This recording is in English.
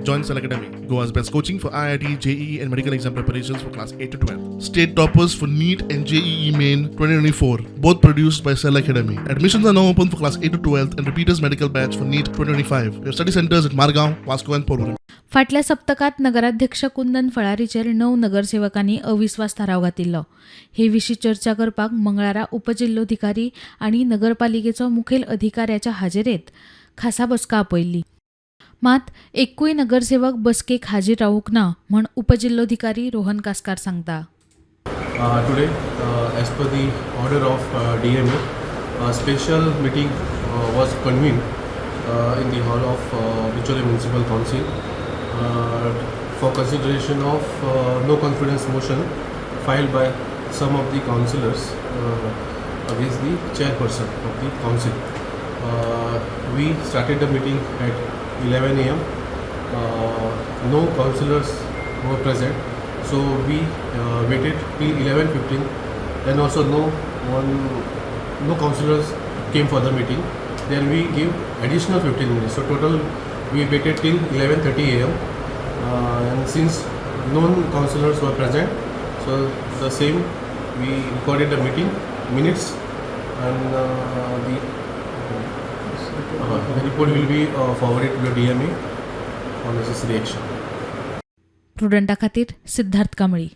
Joint Cell Academy, Goa's best coaching for IIT, JEE and medical exam preparations for class 8 to 12. State toppers for NEET and JEE Main 2024, both produced by Cell Academy. Admissions are now open for class 8 to 12th and repeaters medical batch for NEET 2025. We have study centers at Margaon, Vasco and Porvorim. फाटल्या सप्तकात नगराध्यक्ष कुंदन फळारीचेर 9 नगरसेवकांनी अविश्वास थाराव घातिल्लो. हे विशीं चर्चा करपाक मंगळारा उपजिल्लोधिकारी आनी नगरपालिकेचो मुखेल अधिकाऱ्याच्या हाजेरेंत खासा बसका आपयल्ली. मात एकूय नगरसेवक बसकेक हाजीर रावूंक ना म्हण उपजिल्लोधिकारी रोहन कासकार सांगता. Today, as per the order of DMA, a special meeting was convened in the hall of Bicholim Municipal Council for consideration of no confidence motion filed by some of the councillors against the chairperson of the council. We started the meeting at 11 a.m. No councillors were present, so we waited till 11:15. Then also no councillors came for the meeting. Then we gave additional 15 minutes. So total we waited till 11:30 a.m. And since no councillors were present, so the same we recorded the meeting minutes, and the report will be forwarded to the DMA for necessary action. प्रुडंटा खातीर सिद्धार्थ कांबळी.